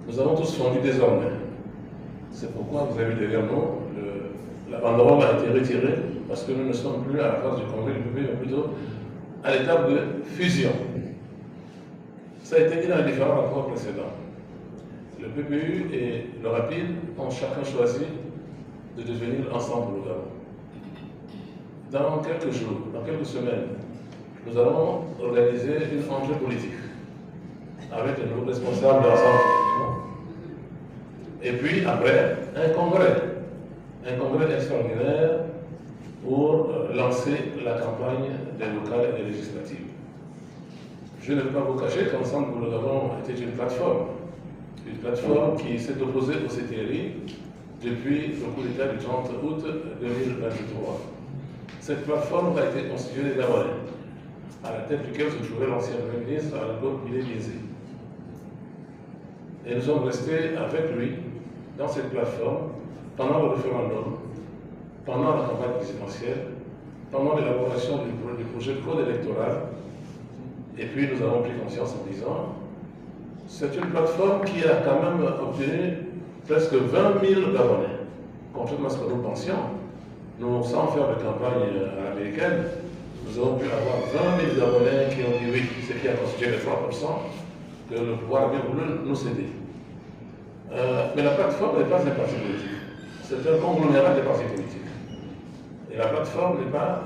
Nous avons tous fondu désormais. C'est pourquoi vous avez derrière nous, la banderole a été retirée, parce que nous ne sommes plus à la phase du congrès du PPU, mais plutôt à l'étape de fusion. Ça a été dit dans les différents rapports précédents. Le PPU et le Rapide ont chacun choisi de devenir ensemble le Gabon. Dans quelques jours, dans quelques semaines, nous allons organiser une entrée politique avec les nouveaux responsables de l'ensemble. Et puis après, un congrès extraordinaire pour lancer la campagne des locales et des législatives. Je ne vais pas vous cacher qu'ensemble nous avons été une plateforme qui s'est opposée au CTRI depuis le coup d'État du 30 août 2023. Cette plateforme a été constituée des Gabonais, à la tête duquel se trouvait l'ancien Premier ministre Alain-Claude Bilé-Biézé. Et nous sommes restés avec lui dans cette plateforme pendant le référendum, pendant la campagne présidentielle, pendant l'élaboration du projet de code électoral. Et puis nous avons pris conscience en disant, c'est une plateforme qui a quand même obtenu presque 20 000 Gabonais, contrairement à ce que nous pensions. Nous, sans faire de campagne à l'américaine, nous avons pu avoir 20 000 Gabonais qui ont dit oui, ce qui a constitué les 3%, que le pouvoir a bien voulu nous céder. Mais la plateforme n'est pas un parti politique, c'est un conglomérat des partis politiques. Et la plateforme n'est pas,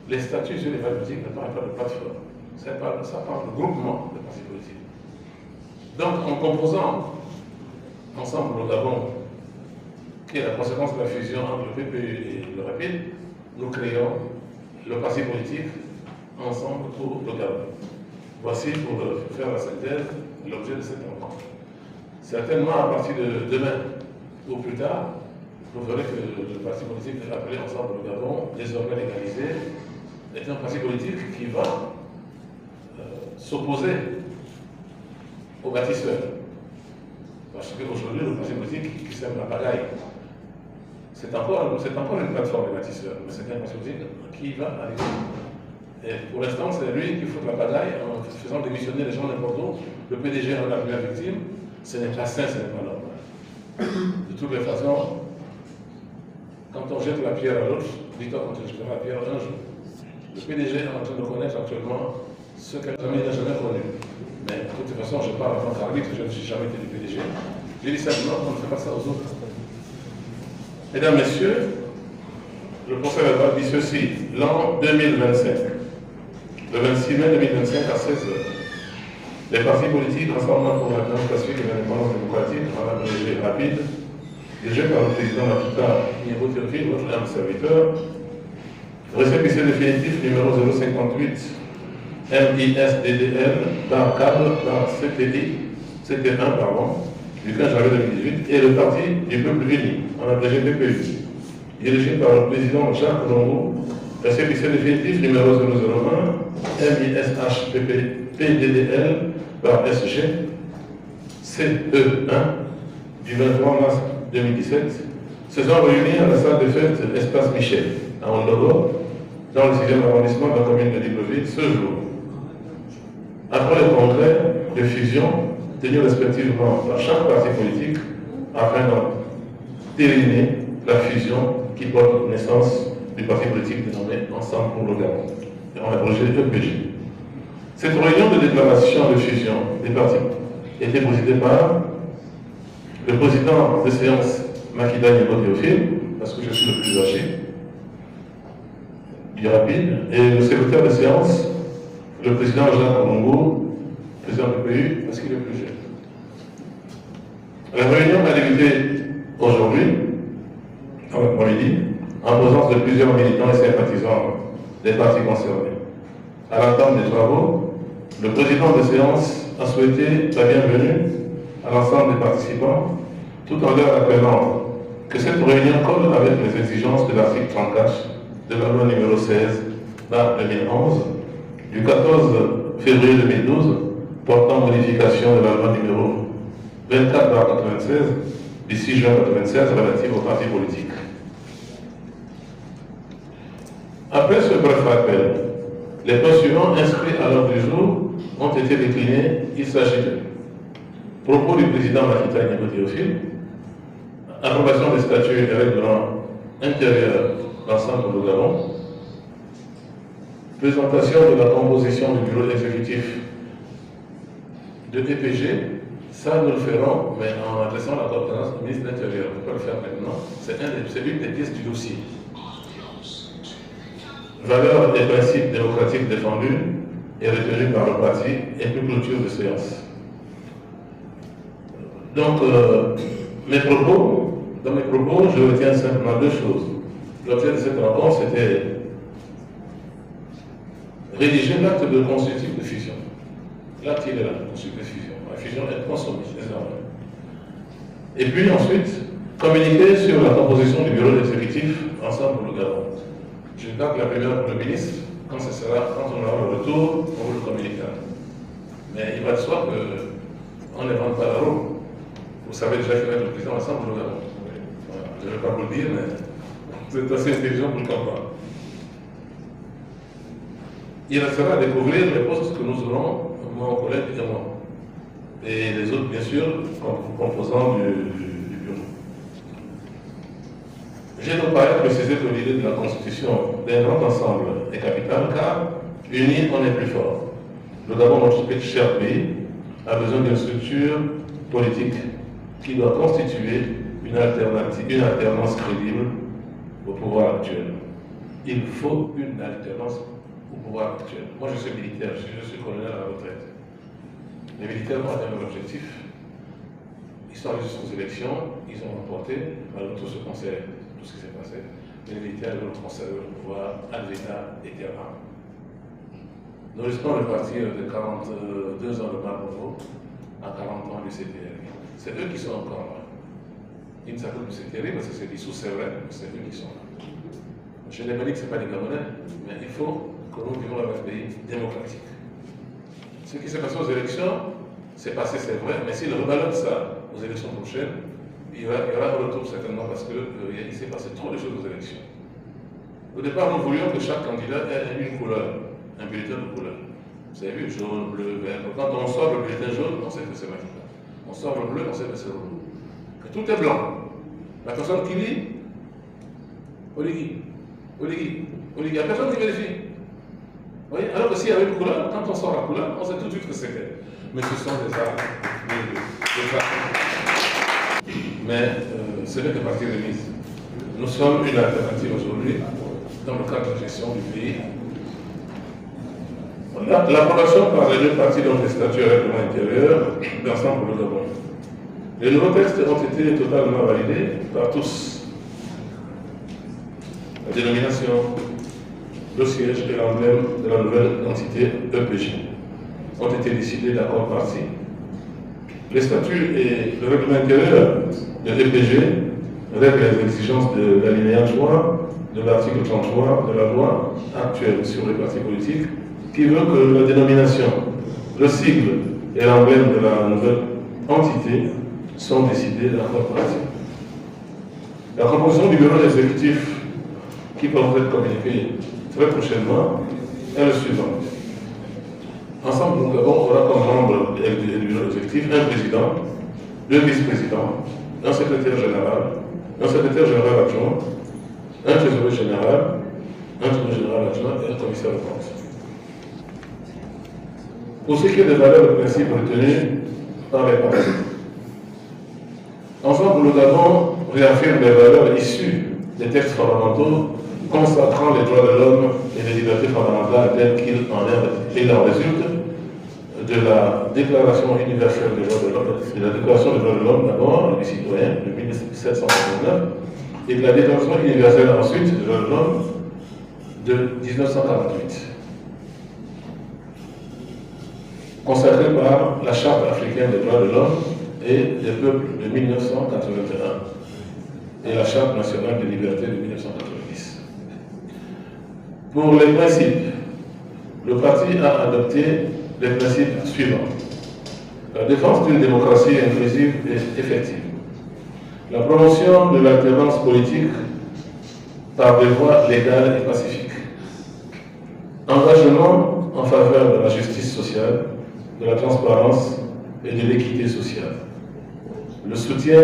les statuts sur les partis politiques ne parlent pas de plateforme, ça parle de groupement de partis politiques. Donc en composant ensemble le Gabon, qui est la conséquence de la fusion entre le PPU et le Rapide, nous créons le parti politique ensemble pour le Gabon. Voici, pour faire la synthèse, l'objet de cette rencontre. Certainement, à partir de demain ou plus tard, vous verrez que le parti politique appelé Ensemble le Gabon, désormais légalisé, est un parti politique qui va s'opposer aux bâtisseurs. Parce qu'aujourd'hui, le parti politique qui sème la pagaille, c'est encore une plateforme des bâtisseurs, mais c'est un parti politique qui va arriver. Et pour l'instant, c'est lui qui fout la pagaille en faisant démissionner les gens n'importe où. Le PDG en est la première victime. Ce n'est pas sain, ce n'est pas normal. De toutes les façons, quand on jette la pierre à l'autre, dis-toi qu'on te jettera la pierre un jour. Le PDG est en train de connaître actuellement ce qu'elle n'a jamais connu. Mais de toute façon, je parle en tant qu'arbitre, je ne suis jamais été du PDG. J'ai dit simplement qu'on ne fait pas ça aux autres. Mesdames, Messieurs, le procès verbal dit ceci. L'an 2025, le 26 mai 2025 à 16h, les partis politiques Rassemblement pour la démocratie et l'indépendance démocratique, en abrégé Rapide, dirigé par le président Matuka Niebo Théophile, votre âme serviteur, récépissé définitif numéro 058 MISDDL par câble par CT1 du 15 janvier 2018 et le Parti du Peuple Uni, en abrégé PPU, dirigé par le président Jacques Longo, récépissé définitif numéro 001 MISHPPDDL par SG CE1 du 23 mars 2017 se sont réunis à la salle de fête Espace Michel à Ondogo, dans le 6e arrondissement de la commune de Libreville ce jour. Après le congrès de fusion tenu respectivement par chaque parti politique afin d'entériner la fusion qui porte naissance du parti politique dénommé Ensemble pour le Gabon, en abrégé EPG. Cette réunion de déclaration de fusion des partis était présidée par le président de séance Makida Niebo Théophile, parce que je suis le plus âgé du Rapide, et le secrétaire de séance, le président Jacques Longo, président du PPU, parce qu'il est plus jeune. La réunion a débuté aujourd'hui, en après-midi, en présence de plusieurs militants et sympathisants des partis concernés. À l'entame des travaux, le président de séance a souhaité la bienvenue à l'ensemble des participants, tout en leur rappelant que cette réunion colle avec les exigences de l'article 34 de la loi numéro 16/2011 du 14 février 2012 portant modification de la loi numéro 24/96 du 6 juin 1996 relative aux partis politiques. Après ce bref rappel, les points suivants inscrits à l'ordre du jour ont été déclinés. Il s'agit de propos du président Makita Théophile, approbation des statuts et règlements intérieurs d'ensemble du Gabon, présentation de la composition du bureau exécutif de EPG. Ça, nous le ferons, mais en adressant la conférence au ministre de l'Intérieur. On ne peut pas le faire maintenant. C'est l'une des pièces du dossier. Valeurs et principes démocratiques défendus et retenus par le parti et puis clôture de séance. Donc, dans mes propos, je retiens simplement deux choses. L'objet de cette rencontre, c'était rédiger l'acte de constitutif de fusion. L'acte, il est là, le constitutif de fusion. La fusion est consommée, désormais. Et puis ensuite, communiquer sur la composition du bureau exécutif ensemble pour le Gabon. Je garde la première pour le ministre. Quand on aura le retour, on vous le communiquera. Mais il va de soi qu'on n'invente pas la roue. Vous savez déjà qu'il va être le président ensemble pour le Gabon. Voilà. Je ne vais pas vous le dire, mais vous êtes assez intelligent pour le comprendre. Il restera à découvrir les postes que nous aurons, mon collègue et moi. Et les autres, bien sûr, composants du bureau. J'ai donc par ailleurs précisé que l'idée de la constitution d'un grand ensemble est capitale, car unis, on est plus fort. Le Gabon, notre cher pays, a besoin d'une structure politique qui doit constituer une alternance crédible au pouvoir actuel. Il faut une alternance au pouvoir actuel. Moi, je suis militaire, je suis colonel à la retraite. Les militaires ont atteint leur objectif. Ils sont allés jusqu'aux élections, ils ont remporté, malgré tout ce qu'on sait, tout ce qui s'est passé. Les militaires veulent conserver le pouvoir ad vitam aeternam. Nous risquons de partir de 42 ans de Marlboro à 40 ans du CTRI. C'est eux qui sont encore là. Ils ne s'appellent plus CTRI parce que c'est dissous, c'est vrai, mais c'est eux qui sont là. Je n'ai pas dit que ce n'est pas des Gabonais, mais il faut que nous vivons dans un pays démocratique. Ce qui s'est passé aux élections, c'est passé, c'est vrai, mais s'il rebalance ça aux élections prochaines, il y aura un retour certainement parce qu'il s'est passé trop de choses aux élections. Au départ, nous voulions que chaque candidat ait une couleur, un bulletin de couleur. Vous avez vu, jaune, bleu, vert. Quand on sort le bulletin jaune, on sait que c'est Makita. On sort le bleu, on sait que c'est Roulou. Que tout est blanc. La personne qui lit, Oligui, il n'y a personne qui vérifie. Vous voyez? Alors que s'il y avait une couleur, quand on sort la couleur, on sait tout de suite que c'est elle. Mais ce sont des arts. Mais ce n'est que partie remise. Nous sommes une alternative aujourd'hui dans le cadre de la gestion du pays. L'approbation par les deux parties donc des statuts et règlements intérieurs d'ensemble pour le Gabon. Les nouveaux textes ont été totalement validés par tous. La dénomination, le siège et l'emblème de la nouvelle entité EPG ont été décidés d'accord partie. Les statuts et le règlement intérieur de l'EPG règlent les exigences de l'alinéa 3 de l'article 33 de la loi actuelle sur les partis politiques qui veut que la dénomination, le sigle et l'emblème de la nouvelle entité sont décidés d'accord partie. La composition du bureau exécutif qui peut vous être communiquée très prochainement est le suivant. Ensemble, nous aura comme membre du bureau exécutif un président, deux vice-présidents, un secrétaire général adjoint, un trésorier général adjoint et un commissaire de compte. Pour ce qui est des valeurs et principes retenus par les partis, ensemble, le Gabon réaffirme les valeurs issues des textes fondamentaux consacrant les droits de l'homme et les libertés fondamentales telles qu'il en résulte de la Déclaration universelle des droits de l'homme, de la Déclaration des droits de l'homme d'abord, et des citoyens, de 1759, et de la Déclaration universelle ensuite des droits de l'homme de 1948, consacrée par la Charte africaine des droits de l'homme et des peuples de 1981 et la Charte nationale des libertés de 1990. Pour les principes, le parti a adopté les principes suivants. La défense d'une démocratie inclusive et effective. La promotion de l'alternance politique par des voies légales et pacifiques. Engagement en faveur de la justice sociale, de la transparence et de l'équité sociale. Le soutien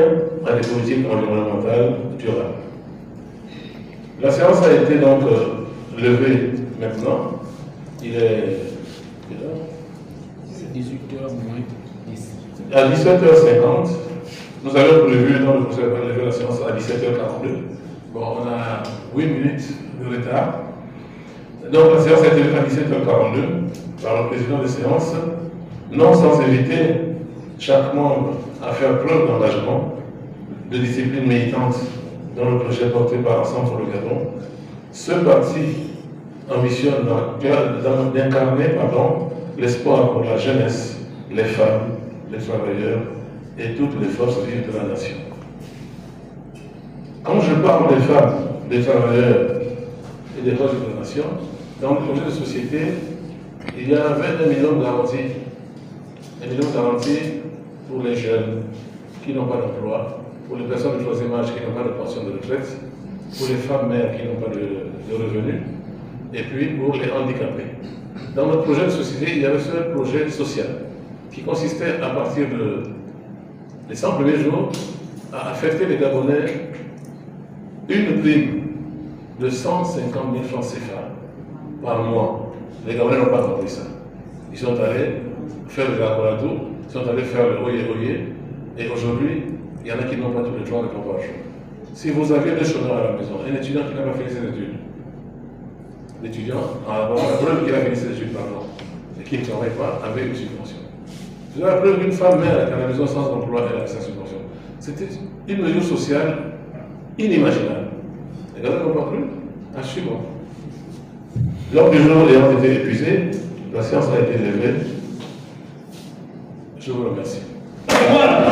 à des politiques environnementales durables. La séance a été donc levée maintenant. Il est 18h moins 10. À 17h50. Nous avions prévu dans le conseil de lever la séance à 17h42. Bon, on a 8 minutes de retard. Donc la séance a été levée à 17h42 par le président de séance, non sans inviter chaque membre à faire preuve d'engagement, de discipline militante dans le projet porté par Ensemble pour le Gabon. Ce parti ambitionne d'incarner l'espoir pour la jeunesse, les femmes, les travailleurs et toutes les forces vives de la nation. Quand je parle des femmes, des travailleurs et des forces vives de la nation, dans le projet de société, il y avait 1 million de garanties. 1 million de garanties pour les jeunes qui n'ont pas d'emploi, pour les personnes de troisième âge qui n'ont pas de pension de retraite, pour les femmes mères qui n'ont pas de revenus, et puis pour les handicapés. Dans notre projet de société, il y avait ce projet social qui consistait à partir des 100 premiers jours à affecter les Gabonais une prime de 150 000 francs CFA par mois. Les Gabonais n'ont pas compris ça. Ils sont allés faire le laboratoire, ils sont allés faire le oye-oye, et aujourd'hui, il y en a qui n'ont pas tous les 3 repas par jour. Si vous aviez 2 chômeurs à la maison, un étudiant qui n'a pas fini ses études, l'étudiant, la preuve qu'il a fini ses études, pardon, et qui ne travaille pas, avait une subvention. Vous avez la preuve d'une femme mère qui est à la maison sans emploi, elle a sa subvention. C'était une mesure sociale inimaginable. Les gars n'ont pas cru, assurément. L'ordre du jour ayant été épuisé, la séance a été levée. Je vous remercie. Voilà.